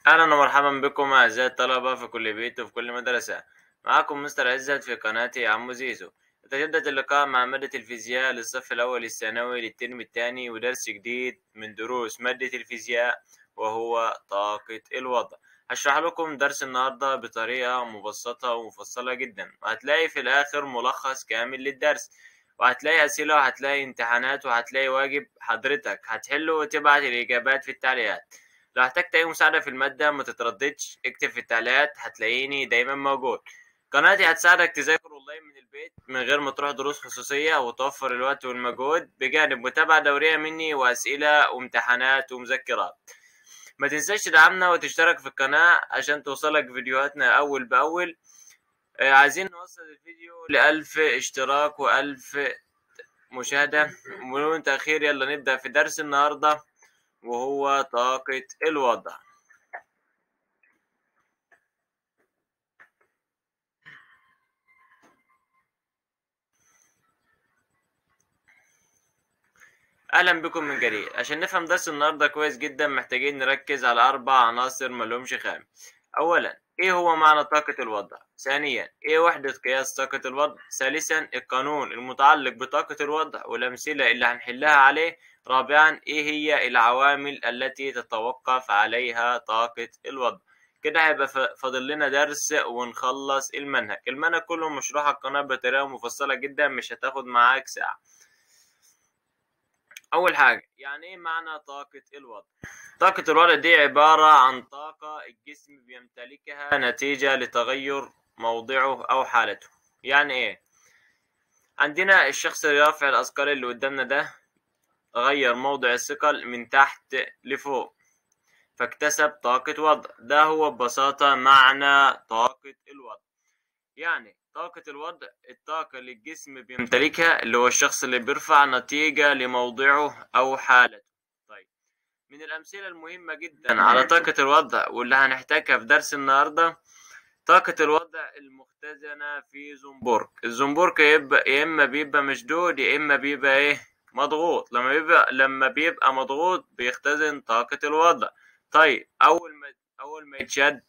أهلا ومرحبا بكم أعزائي الطلبة في كل بيت وفي كل مدرسة. معكم مستر عزت في قناتي عمو زيزو. يتجدد اللقاء مع مادة الفيزياء للصف الأول الثانوي للترم الثاني ودرس جديد من دروس مادة الفيزياء وهو طاقة الوضع. هشرح لكم درس النهاردة بطريقة مبسطة ومفصلة جدا، وهتلاقي في الآخر ملخص كامل للدرس، وهتلاقي أسئلة وهتلاقي امتحانات وهتلاقي واجب حضرتك هتحله وتبعت الإجابات في التعليقات. لو احتجت أي مساعدة في المادة ما تترددش، اكتب في التعليقات هتلاقيني دايما موجود. قناتي هتساعدك تذاكر أونلاين من البيت من غير ما تروح دروس خصوصية، وتوفر الوقت والمجهود بجانب متابعة دورية مني وأسئلة وامتحانات ومذكرات. ما تنساش تدعمنا وتشترك في القناة عشان توصلك فيديوهاتنا أول بأول. عايزين نوصل الفيديو ل1000 اشتراك و1000 مشاهدة بدون تأخير. يلا نبدأ في درس النهاردة وهو طاقة الوضع. اهلا بكم من جديد. عشان نفهم درس النهارده كويس جدا محتاجين نركز على 4 عناصر ملهمش خامس. اولا، ايه هو معنى طاقة الوضع؟ ثانيا، ايه وحدة قياس طاقة الوضع؟ ثالثا، القانون المتعلق بطاقة الوضع والامثلة اللي هنحلها عليه. رابعا، ايه هي العوامل التي تتوقف عليها طاقة الوضع؟ كده هيبقى فاضل لنا درس ونخلص المنهج كله مشروح على القناة بطريقة مفصلة جدا، مش هتاخد معاك ساعة. أول حاجة، يعني إيه معنى طاقة الوضع؟ طاقة الوضع دي عبارة عن طاقة الجسم بيمتلكها نتيجة لتغير موضعه أو حالته. يعني إيه؟ عندنا الشخص اللي رافع الأثقال اللي قدامنا ده غير موضع الثقل من تحت لفوق فاكتسب طاقة وضع. ده هو ببساطة معنى طاقة الوضع. يعني طاقة الوضع الطاقة اللي الجسم بيمتلكها، اللي هو الشخص اللي بيرفع نتيجة لموضعه أو حالته. طيب، من الأمثلة المهمة جدا على طاقة الوضع واللي هنحتاجها في درس النهاردة، طاقة الوضع المختزنة في زنبرك. الزنبرك يا إما بيبقى مشدود يا إما بيبقى مضغوط. لما بيبقى مضغوط بيختزن طاقة الوضع. طيب، أول ما يتشد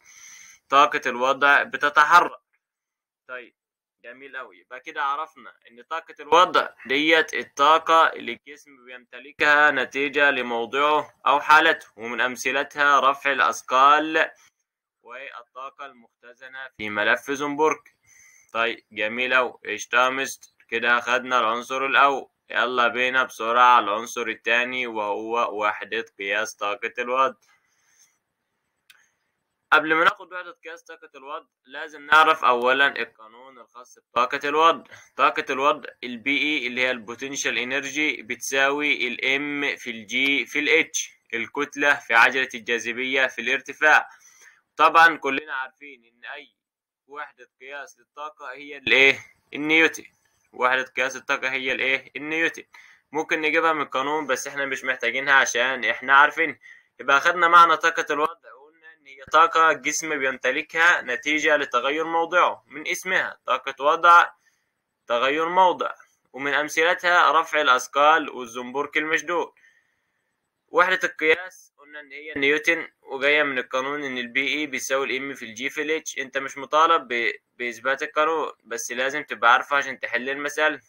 طاقة الوضع بتتحرك. طيب، جميل أوي. يبقى كده عرفنا إن طاقة الوضع ديت الطاقة اللي الجسم بيمتلكها نتيجة لموضعه أو حالته، ومن أمثلتها رفع الأثقال والطاقة المختزنة في ملف زنبرك. طيب، جميل أوي. قشطة مستر، كده أخدنا العنصر الأول. يلا بينا بسرعة على العنصر التاني وهو وحدة قياس طاقة الوضع. قبل ما ناخد وحدة قياس طاقة الوضع لازم نعرف أولا القانون الخاص بطاقة الوضع. طاقة الوضع البي اللي هي البوتنشال انرجي بتساوي الام في الجي في الاتش، الكتلة في عجلة الجاذبية في الارتفاع. طبعا كلنا عارفين ان اي وحدة قياس للطاقة هي النيوتن. وحدة قياس الطاقة هي النيوتن. ممكن نجيبها من القانون بس احنا مش محتاجينها عشان احنا عارفين. يبقى اخدنا معنى طاقة الوضع، قلنا ان هي طاقة الجسم بيمتلكها نتيجة لتغير موضعه، من اسمها طاقة وضع، تغير موضع. ومن امثلتها رفع الاثقال والزنبرك المشدود. وحدة القياس قلنا ان هي نيوتن، وجاية من القانون ان البي اي بيساوي الام في الجي في الاتش. انت مش مطالب باثبات القانون بس لازم تبقى عارفه عشان تحل المسألة.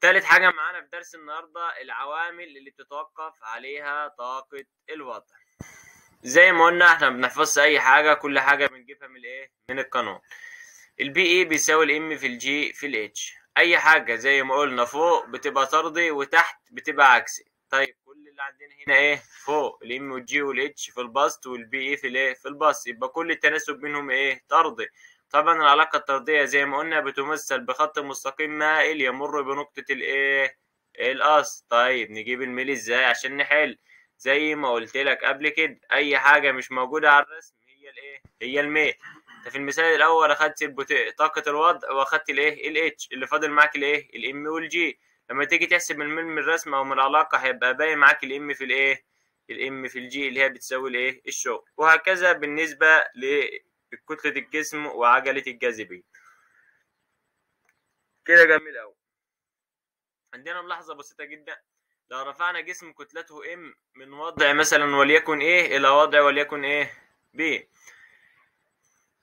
تالت حاجة معانا في درس النهاردة العوامل اللي بتتوقف عليها طاقة الوضع. زي ما قلنا احنا ما بنحفظش اي حاجة، كل حاجة بنجيبها من القانون. البي اي بيساوي الام في الجي في الاتش. اي حاجة زي ما قلنا فوق بتبقى طردي وتحت بتبقى عكسي. طيب، كل اللي عندنا هنا فوق الام والجي والاتش في البسط والبي اي في البسط، يبقى كل التناسب بينهم طردي. طبعا العلاقة الطردية زي ما قلنا بتمثل بخط مستقيم مائل يمر بنقطة الاس. طيب، نجيب الميل ازاي عشان نحل؟ زي ما قلت لك قبل كده، اي حاجة مش موجودة على الرسم هي الميل. في المثال الاول اخدت طاقه الوضع واخدت الاتش، اللي فاضل معاك الام والجي. لما تيجي تحسب الميل من الرسم او من العلاقه هيبقى باقي معاك الام في الام في الجي اللي هي بتساوي الشغل. وهكذا بالنسبه لكتله الجسم وعجله الجاذبيه. كده جميل قوي. عندنا ملاحظه بسيطه جدا. لو رفعنا جسم كتلته ام من وضع مثلا وليكن ايه الى وضع وليكن ايه ب،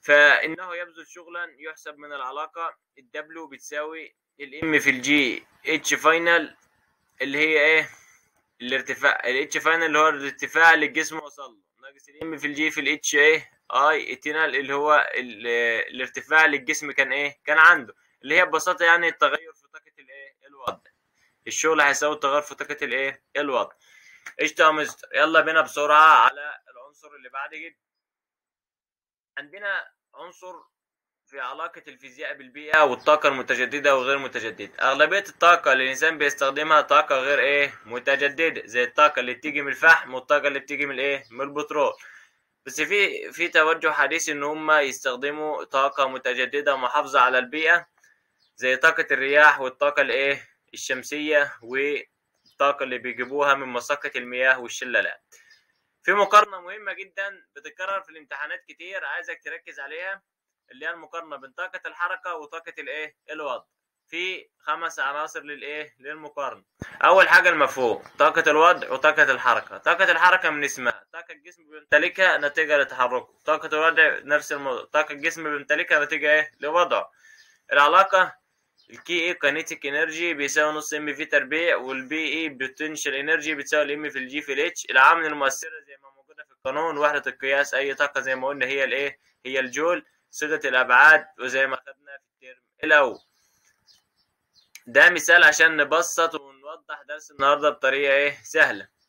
فانه يبذل شغلا يحسب من العلاقة الدبليو بتساوي الام في الجي اتش فاينل اللي هي ايه الارتفاع، الاتش فاينل اللي هو الارتفاع اللي الجسم وصل له، ناقص الام في الجي في الاتش ايه اي اتينال اللي هو الارتفاع اللي الجسم كان ايه كان عنده، اللي هي ببساطة يعني التغير في طاقة الايه الوضع. الشغل هيساوي التغير في طاقة الايه الوضع. قشطة يا مستر، يلا بينا بسرعة على العنصر اللي بعد كده. عندنا عنصر في علاقة الفيزياء بالبيئة والطاقة المتجددة وغير متجددة. أغلبية الطاقة اللي الإنسان بيستخدمها طاقة غير إيه متجددة، زي الطاقة اللي بتيجي من الفحم والطاقة اللي بتيجي من إيه من البترول. بس في توجه حديث إن هم يستخدموا طاقة متجددة محافظة على البيئة، زي طاقة الرياح والطاقة الإيه الشمسية والطاقة اللي بيجيبوها من مساقط المياه والشلالات. في مقارنة مهمة جدا بتتكرر في الامتحانات كتير، عايزك تركز عليها، اللي هي المقارنة بين طاقة الحركة وطاقة الايه الوضع. في 5 عناصر للايه للمقارنة. اول حاجة المفهوم، طاقة الوضع وطاقة الحركة. طاقة الحركة من اسمها طاقة الجسم بيمتلكها نتيجة لتحركه، طاقة الوضع نفس الموضوع، طاقة الجسم بيمتلكها نتيجة ايه لوضعه. العلاقة الكي اي كينيتيك انرجي بيساوي نص ام في تربيع، والبي اي بوتنشال انرجي بتساوي الام في الجي في الاتش. العوامل المؤثرة زي ما موجودة في القانون، وحدة القياس اي طاقة زي ما قلنا هي الايه هي الجول. صيغة الابعاد وزي ما خدنا في الترم الاول. ده مثال عشان نبسط ونوضح درس النهارده بطريقة ايه سهلة.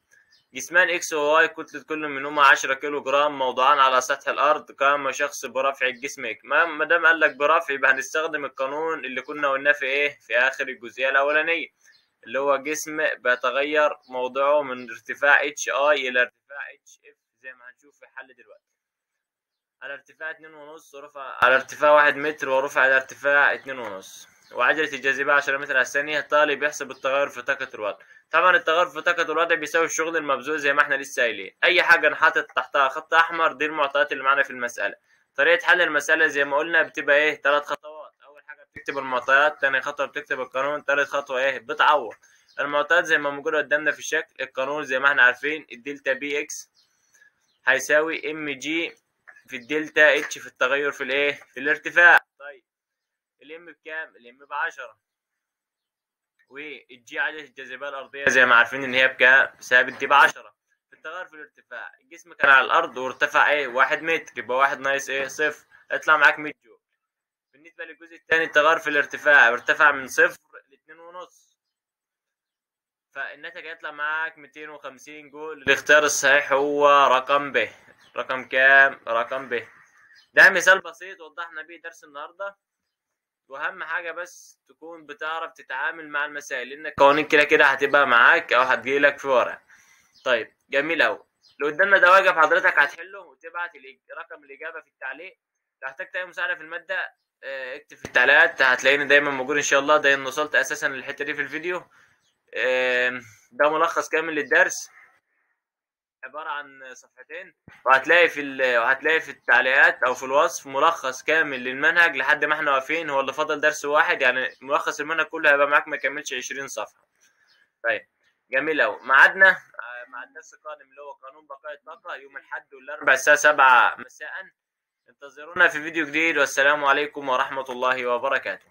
جسمان اكس وواي كتلة كل منهما 10 كيلو جرام، موضوعان على سطح الارض. قام شخص برفع الجسم اكس. ما دام قال لك برفع يبقى هنستخدم القانون اللي كنا قلناه في ايه في اخر الجزئية الاولانية، اللي هو جسم بيتغير موضعه من ارتفاع اتش اي الى ارتفاع اتش اف، زي ما هنشوف في الحل دلوقتي. على ارتفاع 2.5 ورفع على ارتفاع 1 متر ورفع على ارتفاع 2.5، وعجلة الجاذبية 10 متر على الثانية. الطالب يحسب التغير في طاقة الوضع. طبعا التغير في طاقة الوضع بيساوي الشغل المبذول زي ما احنا لسه قايلين. أي حاجة نحطط تحتها خط أحمر دي المعطيات اللي معانا في المسألة. طريقة حل المسألة زي ما قلنا بتبقى إيه 3 خطوات. أول حاجة بتكتب المعطيات، تاني خطوة بتكتب القانون، تالت خطوة إيه بتعوض. المعطيات زي ما موجودة قدامنا في الشكل. القانون زي ما احنا عارفين الدلتا بي إكس هيساوي ام جي في الدلتا اتش في التغير في الايه في الارتفاع. طيب الام بكام؟ الام ب10، والجي عجلة الجاذبية الأرضية زي ما عارفين إن هي بكام؟ ثابت دي ب10. في التغير في الارتفاع الجسم كان على الأرض وارتفع إيه 1 متر، يبقى 1 ناقص إيه صفر، يطلع معاك 100 جول. بالنسبة للجزء الثاني التغير في الارتفاع ارتفع من صفر ل2.5، فالناتج هيطلع معاك 250 جول. الاختيار الصحيح هو رقم ب. رقم كام؟ رقم ب. ده مثال بسيط وضحنا بيه درس النهارده، واهم حاجه بس تكون بتعرف تتعامل مع المسائل، لان القوانين كده كده هتبقى معاك او هتجيلك في ورقه. طيب جميل قوي. لو قدامنا ده واجب حضرتك هتحله وتبعت رقم الاجابه في التعليق. لو احتجت اي مساعده في الماده اكتب في التعليقات، هتلاقيني دايما موجود ان شاء الله. ده ان وصلت اساسا للحته دي في الفيديو. ده ملخص كامل للدرس عبارة عن صفحتين، وهتلاقي في التعليقات او في الوصف ملخص كامل للمنهج لحد ما احنا واقفين. هو اللي فاضل درس واحد، يعني ملخص المنهج كله هيبقى معاك ما يكملش 20 صفحة. طيب جميل اوي. ميعادنا مع الدرس القادم اللي هو قانون بقاء الطاقة يوم الاحد والاربعاء الساعة 7 مساء. انتظرونا في فيديو جديد، والسلام عليكم ورحمة الله وبركاته.